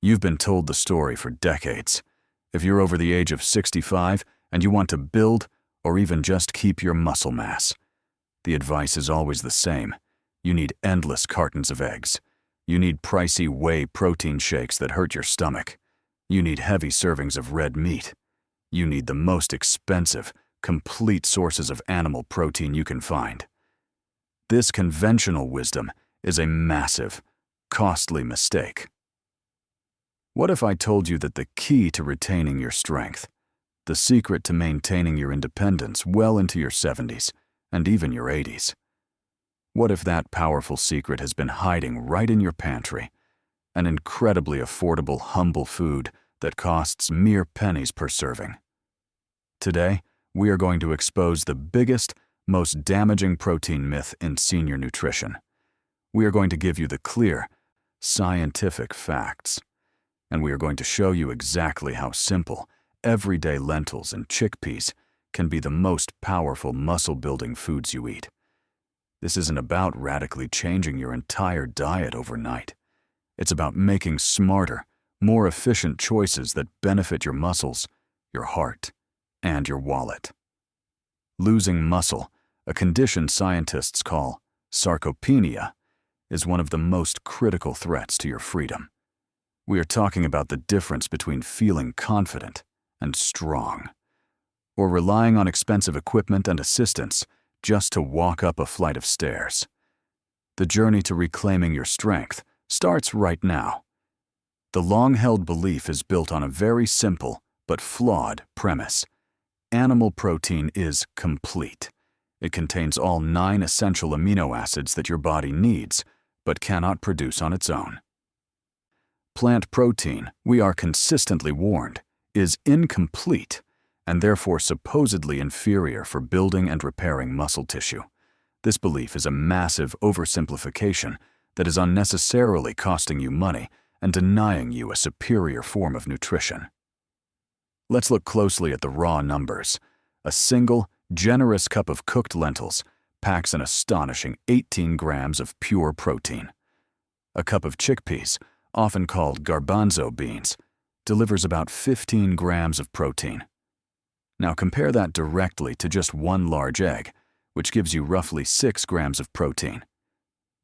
You've been told the story for decades. If you're over the age of 65 and you want to build or even just keep your muscle mass, the advice is always the same. You need endless cartons of eggs. You need pricey whey protein shakes that hurt your stomach. You need heavy servings of red meat. You need the most expensive, complete sources of animal protein you can find. This conventional wisdom is a massive, costly mistake. What if I told you that the key to retaining your strength, the secret to maintaining your independence well into your 70s and even your 80s? What if that powerful secret has been hiding right in your pantry, an incredibly affordable, humble food that costs mere pennies per serving? Today, we are going to expose the biggest, most damaging protein myth in senior nutrition. We are going to give you the clear, scientific facts. And we are going to show you exactly how simple, everyday lentils and chickpeas can be the most powerful muscle-building foods you eat. This isn't about radically changing your entire diet overnight. It's about making smarter, more efficient choices that benefit your muscles, your heart, and your wallet. Losing muscle, a condition scientists call sarcopenia, is one of the most critical threats to your freedom. We are talking about the difference between feeling confident and strong, or relying on expensive equipment and assistance just to walk up a flight of stairs. The journey to reclaiming your strength starts right now. The long-held belief is built on a very simple but flawed premise. Animal protein is complete. It contains all 9 essential amino acids that your body needs but cannot produce on its own. Plant protein, we are consistently warned, is incomplete and therefore supposedly inferior for building and repairing muscle tissue. This belief is a massive oversimplification that is unnecessarily costing you money and denying you a superior form of nutrition. Let's look closely at the raw numbers. A single, generous cup of cooked lentils packs an astonishing 18 grams of pure protein. A cup of chickpeas, often called garbanzo beans, delivers about 15 grams of protein. Now compare that directly to just 1 large egg, which gives you roughly 6 grams of protein.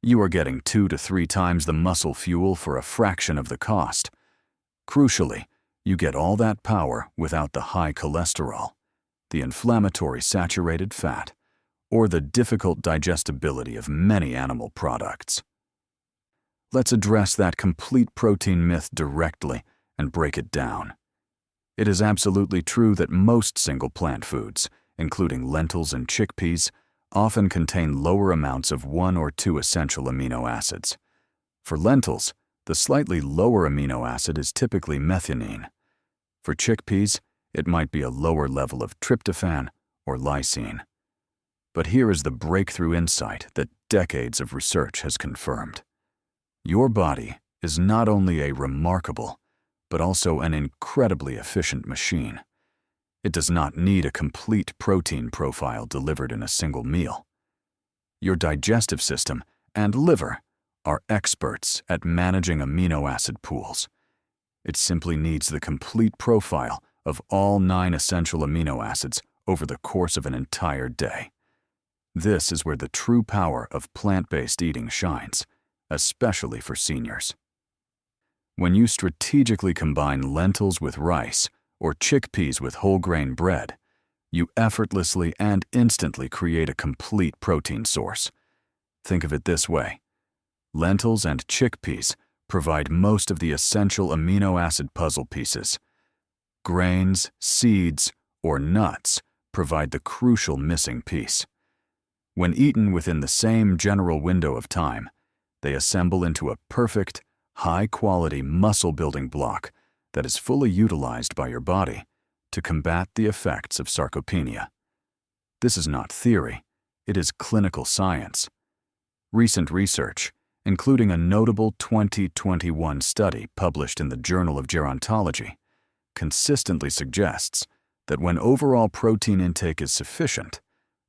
You are getting 2 to 3 times the muscle fuel for a fraction of the cost. Crucially, you get all that power without the high cholesterol, the inflammatory saturated fat, or the difficult digestibility of many animal products. Let's address that complete protein myth directly and break it down. It is absolutely true that most single plant foods, including lentils and chickpeas, often contain lower amounts of 1 or 2 essential amino acids. For lentils, the slightly lower amino acid is typically methionine. For chickpeas, it might be a lower level of tryptophan or lysine. But here is the breakthrough insight that decades of research has confirmed. Your body is not only a remarkable, but also an incredibly efficient machine. It does not need a complete protein profile delivered in a single meal. Your digestive system and liver are experts at managing amino acid pools. It simply needs the complete profile of all 9 essential amino acids over the course of an entire day. This is where the true power of plant-based eating shines, especially for seniors. When you strategically combine lentils with rice or chickpeas with whole grain bread, you effortlessly and instantly create a complete protein source. Think of it this way. Lentils and chickpeas provide most of the essential amino acid puzzle pieces. Grains, seeds, or nuts provide the crucial missing piece. When eaten within the same general window of time, they assemble into a perfect, high-quality muscle-building block that is fully utilized by your body to combat the effects of sarcopenia. This is not theory, it is clinical science. Recent research, including a notable 2021 study published in the Journal of Gerontology, consistently suggests that when overall protein intake is sufficient,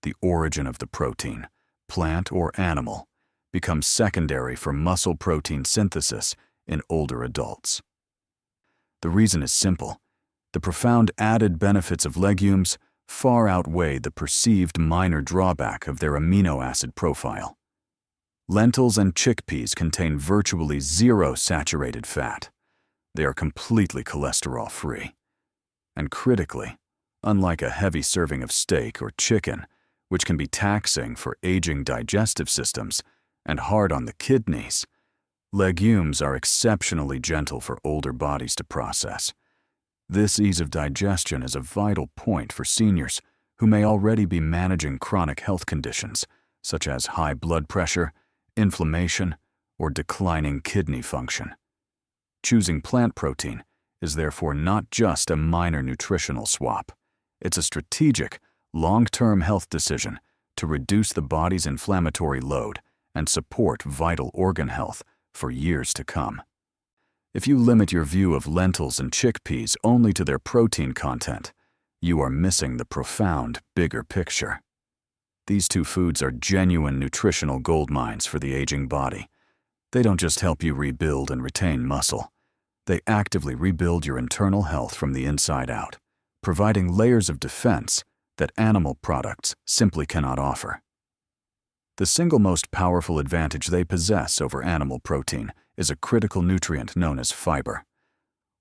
the origin of the protein, plant or animal, becomes secondary for muscle protein synthesis in older adults. The reason is simple. The profound added benefits of legumes far outweigh the perceived minor drawback of their amino acid profile. Lentils and chickpeas contain virtually zero saturated fat. They are completely cholesterol-free. And critically, unlike a heavy serving of steak or chicken, which can be taxing for aging digestive systems and hard on the kidneys, legumes are exceptionally gentle for older bodies to process. This ease of digestion is a vital point for seniors who may already be managing chronic health conditions such as high blood pressure, inflammation, or declining kidney function. Choosing plant protein is therefore not just a minor nutritional swap. It's a strategic, long-term health decision to reduce the body's inflammatory load and support vital organ health for years to come. If you limit your view of lentils and chickpeas only to their protein content, you are missing the profound, bigger picture. These two foods are genuine nutritional goldmines for the aging body. They don't just help you rebuild and retain muscle. They actively rebuild your internal health from the inside out, providing layers of defense that animal products simply cannot offer. The single most powerful advantage they possess over animal protein is a critical nutrient known as fiber.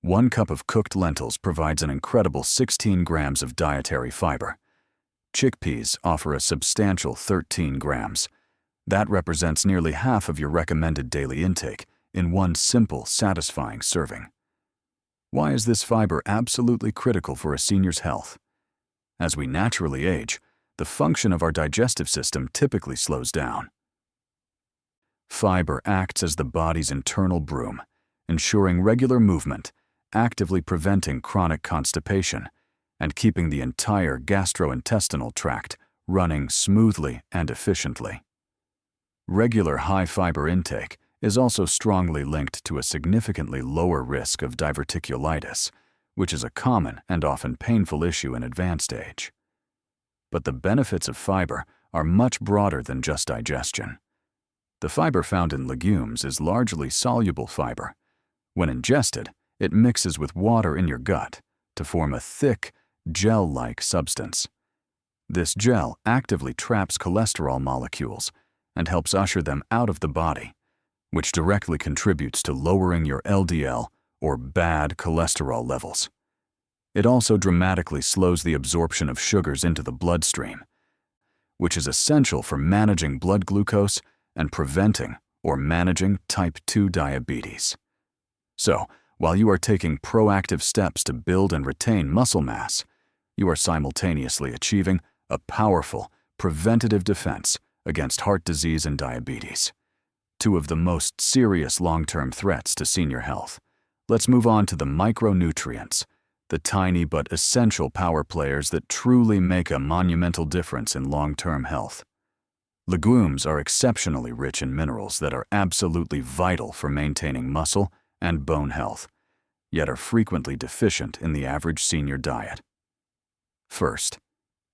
1 cup of cooked lentils provides an incredible 16 grams of dietary fiber. Chickpeas offer a substantial 13 grams. That represents nearly half of your recommended daily intake in one simple, satisfying serving. Why is this fiber absolutely critical for a senior's health? As we naturally age, the function of our digestive system typically slows down. Fiber acts as the body's internal broom, ensuring regular movement, actively preventing chronic constipation, and keeping the entire gastrointestinal tract running smoothly and efficiently. Regular high-fiber intake is also strongly linked to a significantly lower risk of diverticulitis, which is a common and often painful issue in advanced age. But the benefits of fiber are much broader than just digestion. The fiber found in legumes is largely soluble fiber. When ingested, it mixes with water in your gut to form a thick, gel-like substance. This gel actively traps cholesterol molecules and helps usher them out of the body, which directly contributes to lowering your LDL or bad cholesterol levels. It also dramatically slows the absorption of sugars into the bloodstream, which is essential for managing blood glucose and preventing or managing type 2 diabetes. So, while you are taking proactive steps to build and retain muscle mass, you are simultaneously achieving a powerful, preventative defense against heart disease and diabetes, two of the most serious long-term threats to senior health. Let's move on to the micronutrients, the tiny but essential power players that truly make a monumental difference in long-term health. Legumes are exceptionally rich in minerals that are absolutely vital for maintaining muscle and bone health, yet are frequently deficient in the average senior diet. First,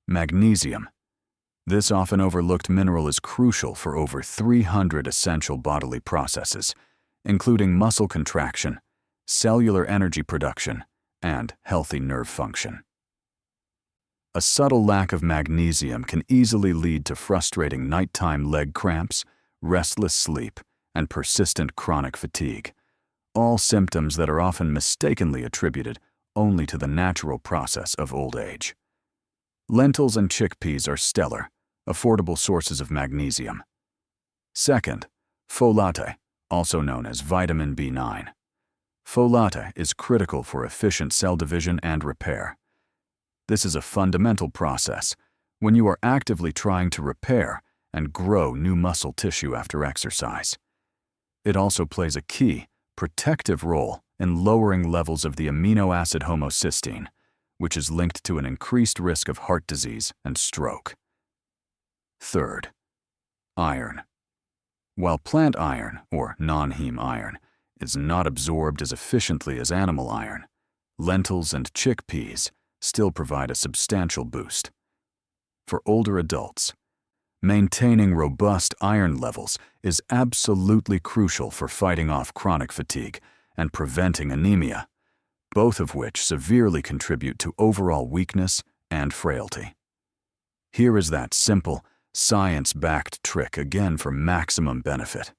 magnesium. This often overlooked mineral is crucial for over 300 essential bodily processes, including muscle contraction, cellular energy production, and healthy nerve function. A subtle lack of magnesium can easily lead to frustrating nighttime leg cramps, restless sleep, and persistent chronic fatigue, all symptoms that are often mistakenly attributed only to the natural process of old age. Lentils and chickpeas are stellar, affordable sources of magnesium. Second, folate, also known as vitamin B9. Folate is critical for efficient cell division and repair. This is a fundamental process when you are actively trying to repair and grow new muscle tissue after exercise. It also plays a key, protective role in lowering levels of the amino acid homocysteine, which is linked to an increased risk of heart disease and stroke. Third, iron. While plant iron, or non-heme iron, is not absorbed as efficiently as animal iron, lentils and chickpeas still provide a substantial boost. For older adults, maintaining robust iron levels is absolutely crucial for fighting off chronic fatigue and preventing anemia. both of which severely contribute to overall weakness and frailty. Here is that simple, science-backed trick again for maximum benefit.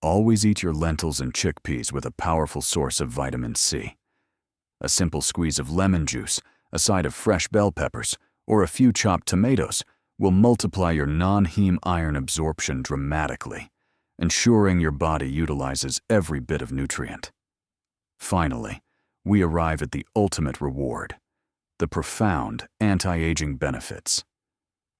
Always eat your lentils and chickpeas with a powerful source of vitamin C. A simple squeeze of lemon juice, a side of fresh bell peppers, or a few chopped tomatoes will multiply your non-heme iron absorption dramatically, ensuring your body utilizes every bit of nutrient. Finally, we arrive at the ultimate reward, the profound anti-aging benefits.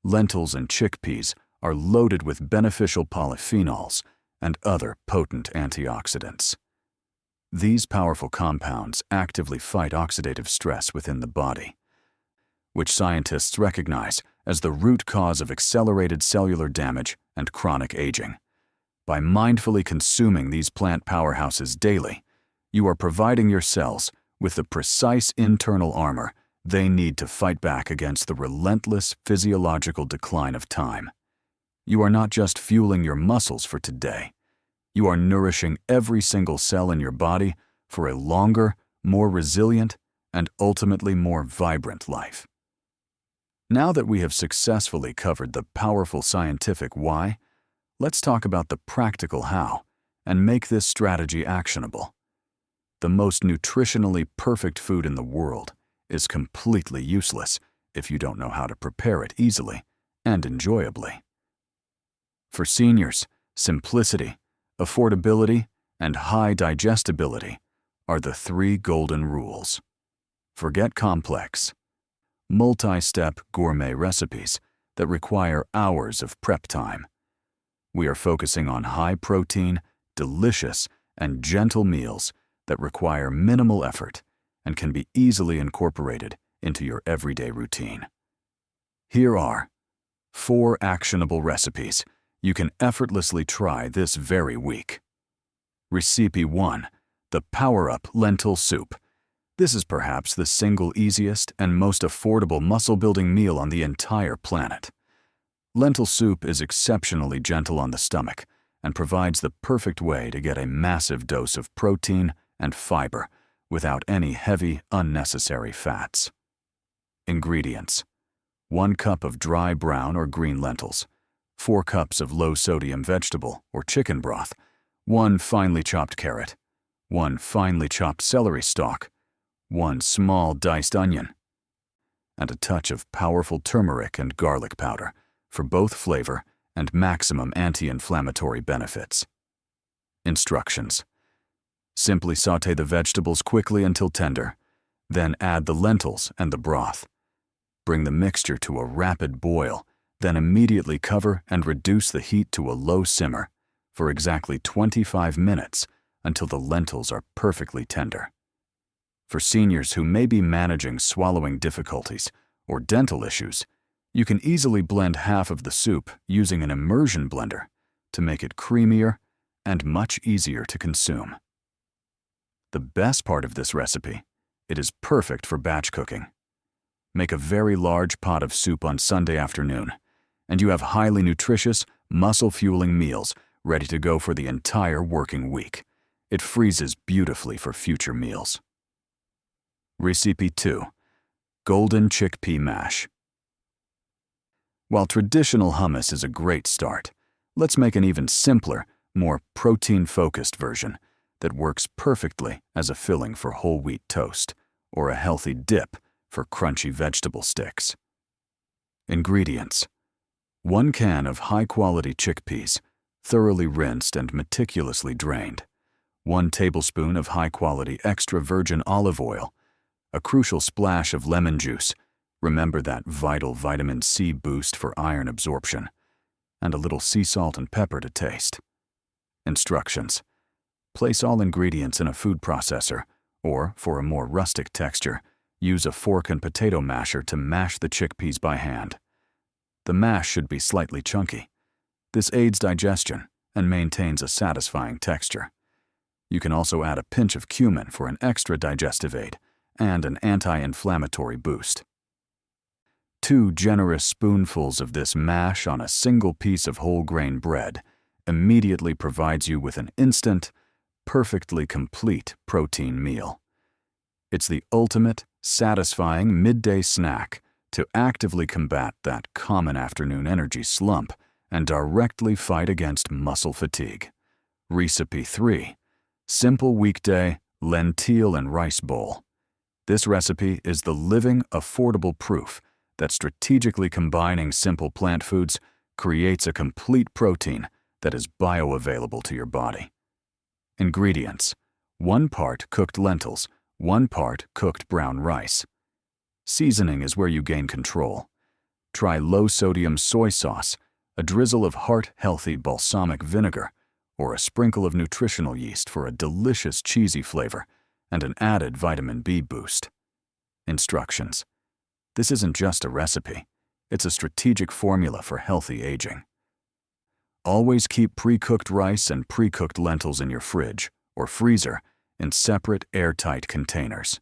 Lentils and chickpeas are loaded with beneficial polyphenols and other potent antioxidants. These powerful compounds actively fight oxidative stress within the body, which scientists recognize as the root cause of accelerated cellular damage and chronic aging. By mindfully consuming these plant powerhouses daily, you are providing your cells with the precise internal armor they need to fight back against the relentless physiological decline of time. You are not just fueling your muscles for today. You are nourishing every single cell in your body for a longer, more resilient, and ultimately more vibrant life. Now that we have successfully covered the powerful scientific why, let's talk about the practical how and make this strategy actionable. The most nutritionally perfect food in the world is completely useless if you don't know how to prepare it easily and enjoyably. For seniors, simplicity, affordability, and high digestibility are the three golden rules. Forget complex, multi-step gourmet recipes that require hours of prep time. We are focusing on high-protein, delicious, and gentle meals that require minimal effort and can be easily incorporated into your everyday routine. Here are 4 actionable recipes you can effortlessly try this very week. Recipe 1. The Power-Up Lentil Soup. This is perhaps the single easiest and most affordable muscle-building meal on the entire planet. Lentil soup is exceptionally gentle on the stomach and provides the perfect way to get a massive dose of protein and fiber without any heavy, unnecessary fats. Ingredients: 1 cup of dry brown or green lentils, 4 cups of low-sodium vegetable or chicken broth, 1 finely chopped carrot, 1 finely chopped celery stalk, 1 small diced onion, and a touch of powerful turmeric and garlic powder for both flavor and maximum anti-inflammatory benefits. Instructions: simply saute the vegetables quickly until tender, then add the lentils and the broth. Bring the mixture to a rapid boil, then immediately cover and reduce the heat to a low simmer for exactly 25 minutes until the lentils are perfectly tender. For seniors who may be managing swallowing difficulties or dental issues, you can easily blend half of the soup using an immersion blender to make it creamier and much easier to consume. The best part of this recipe, it is perfect for batch cooking. Make a very large pot of soup on Sunday afternoon, and you have highly nutritious, muscle-fueling meals ready to go for the entire working week. It freezes beautifully for future meals. Recipe 2. Golden Chickpea Mash. While traditional hummus is a great start, let's make an even simpler, more protein-focused version that works perfectly as a filling for whole wheat toast or a healthy dip for crunchy vegetable sticks. Ingredients: 1 can of high-quality chickpeas, thoroughly rinsed and meticulously drained, 1 tablespoon of high-quality extra virgin olive oil, a crucial splash of lemon juice, remember that vital vitamin C boost for iron absorption, and a little sea salt and pepper to taste. Instructions: place all ingredients in a food processor, or, for a more rustic texture, use a fork and potato masher to mash the chickpeas by hand. The mash should be slightly chunky. This aids digestion and maintains a satisfying texture. You can also add a pinch of cumin for an extra digestive aid and an anti-inflammatory boost. 2 generous spoonfuls of this mash on a single piece of whole grain bread immediately provides you with an instant, perfectly complete protein meal. It's the ultimate, satisfying midday snack to actively combat that common afternoon energy slump and directly fight against muscle fatigue. Recipe 3. Simple weekday lentil and rice bowl. This recipe is the living, affordable proof that strategically combining simple plant foods creates a complete protein that is bioavailable to your body. Ingredients: 1 part cooked lentils, 1 part cooked brown rice. Seasoning is where you gain control. Try low-sodium soy sauce, a drizzle of heart-healthy balsamic vinegar, or a sprinkle of nutritional yeast for a delicious cheesy flavor and an added vitamin B boost. Instructions: this isn't just a recipe, it's a strategic formula for healthy aging. Always keep pre-cooked rice and pre-cooked lentils in your fridge or freezer in separate airtight containers.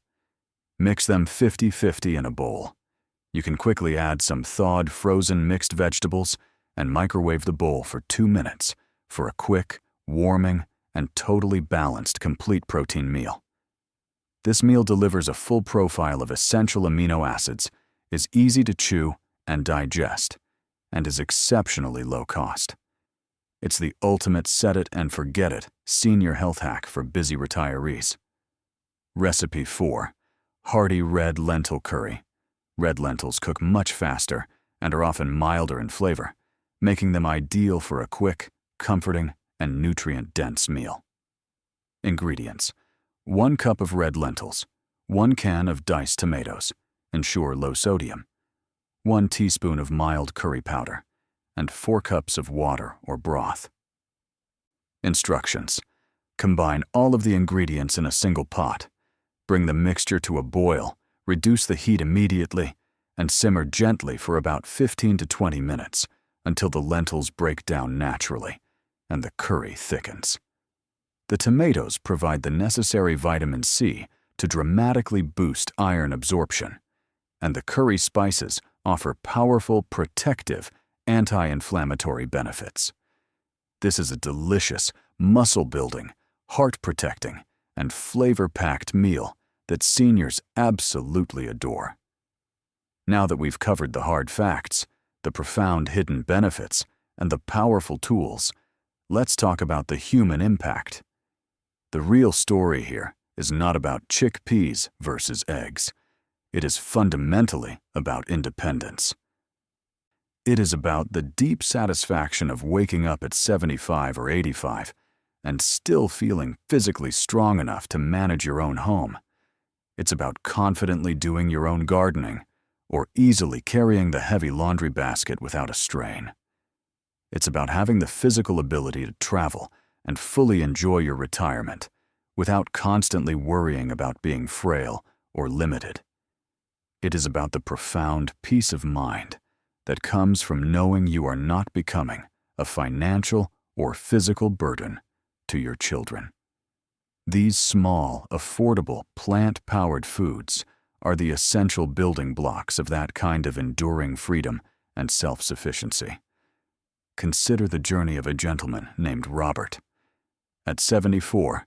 Mix them 50-50 in a bowl. You can quickly add some thawed frozen mixed vegetables and microwave the bowl for 2 minutes for a quick, warming, and totally balanced complete protein meal. This meal delivers a full profile of essential amino acids, is easy to chew and digest, and is exceptionally low cost. It's the ultimate set-it-and-forget-it senior health hack for busy retirees. Recipe 4. Hearty red lentil curry. Red lentils cook much faster and are often milder in flavor, making them ideal for a quick, comforting, and nutrient-dense meal. Ingredients: 1 cup of red lentils, 1 can of diced tomatoes, ensure low sodium, 1 teaspoon of mild curry powder, and 4 cups of water or broth. Instructions: combine all of the ingredients in a single pot. Bring the mixture to a boil, reduce the heat immediately, and simmer gently for about 15 to 20 minutes until the lentils break down naturally and the curry thickens. The tomatoes provide the necessary vitamin C to dramatically boost iron absorption, and the curry spices offer powerful protective anti-inflammatory benefits. This is a delicious, muscle-building, heart-protecting, and flavor-packed meal that seniors absolutely adore. Now that we've covered the hard facts, the profound hidden benefits, and the powerful tools, let's talk about the human impact. The real story here is not about chickpeas versus eggs. It is fundamentally about independence. It is about the deep satisfaction of waking up at 75 or 85 and still feeling physically strong enough to manage your own home. It's about confidently doing your own gardening or easily carrying the heavy laundry basket without a strain. It's about having the physical ability to travel and fully enjoy your retirement without constantly worrying about being frail or limited. It is about the profound peace of mind that comes from knowing you are not becoming a financial or physical burden to your children. These small, affordable, plant-powered foods are the essential building blocks of that kind of enduring freedom and self-sufficiency. Consider the journey of a gentleman named Robert. At 74,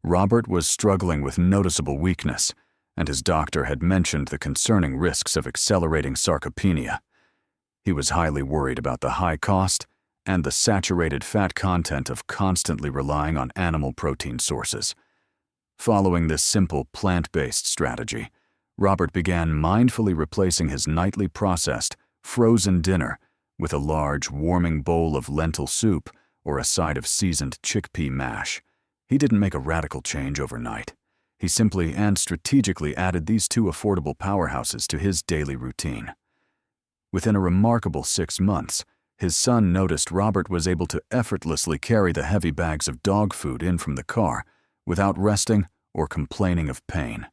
Robert was struggling with noticeable weakness, and his doctor had mentioned the concerning risks of accelerating sarcopenia. He was highly worried about the high cost and the saturated fat content of constantly relying on animal protein sources. Following this simple plant-based strategy, Robert began mindfully replacing his nightly processed, frozen dinner with a large, warming bowl of lentil soup or a side of seasoned chickpea mash. He didn't make a radical change overnight. He simply and strategically added these 2 affordable powerhouses to his daily routine. Within a remarkable 6 months, his son noticed Robert was able to effortlessly carry the heavy bags of dog food in from the car without resting or complaining of pain.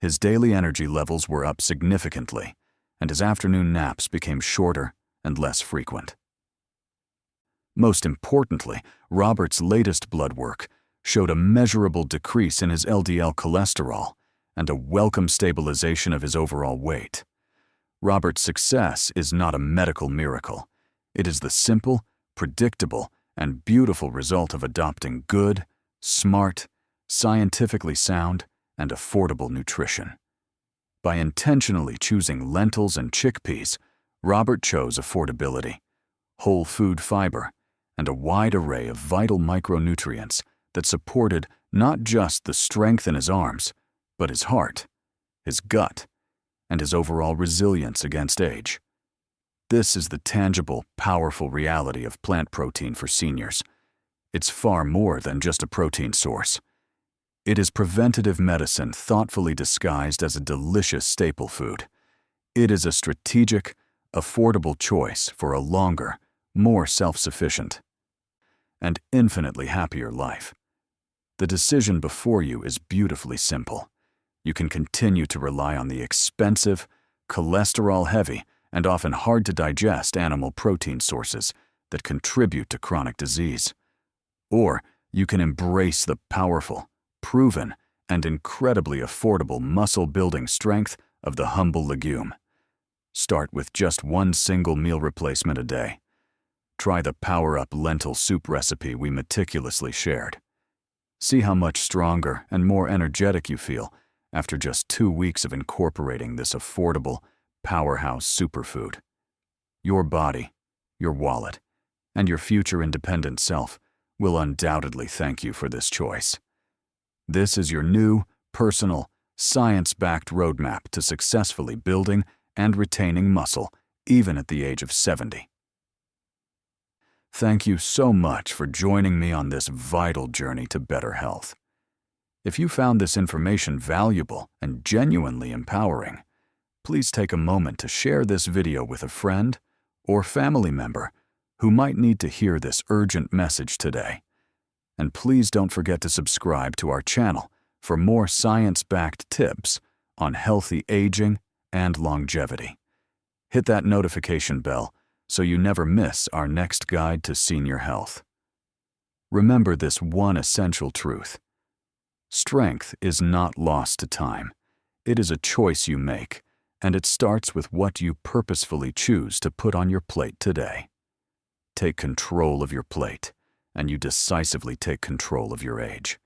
His daily energy levels were up significantly, and his afternoon naps became shorter and less frequent. Most importantly, Robert's latest blood work showed a measurable decrease in his LDL cholesterol and a welcome stabilization of his overall weight. Robert's success is not a medical miracle. It is the simple, predictable, and beautiful result of adopting good, smart, scientifically sound, and affordable nutrition. By intentionally choosing lentils and chickpeas, Robert chose affordability, whole food fiber, and a wide array of vital micronutrients that supported not just the strength in his arms, but his heart, his gut, and his overall resilience against age. This is the tangible, powerful reality of plant protein for seniors. It's far more than just a protein source. It is preventative medicine thoughtfully disguised as a delicious staple food. It is a strategic, affordable choice for a longer, more self-sufficient, and infinitely happier life. The decision before you is beautifully simple. You can continue to rely on the expensive, cholesterol-heavy, and often hard-to-digest animal protein sources that contribute to chronic disease. Or you can embrace the powerful, proven, and incredibly affordable muscle-building strength of the humble legume. Start with just one single meal replacement a day. Try the Power-Up lentil soup recipe we meticulously shared. See how much stronger and more energetic you feel after just 2 weeks of incorporating this affordable, powerhouse superfood. Your body, your wallet, and your future independent self will undoubtedly thank you for this choice. This is your new, personal, science-backed roadmap to successfully building and retaining muscle, even at the age of 70. Thank you so much for joining me on this vital journey to better health. If you found this information valuable and genuinely empowering, please take a moment to share this video with a friend or family member who might need to hear this urgent message today. And please don't forget to subscribe to our channel for more science-backed tips on healthy aging and longevity. Hit that notification bell so you never miss our next guide to senior health. Remember this one essential truth. Strength is not lost to time. It is a choice you make, and it starts with what you purposefully choose to put on your plate today. Take control of your plate, and you decisively take control of your age.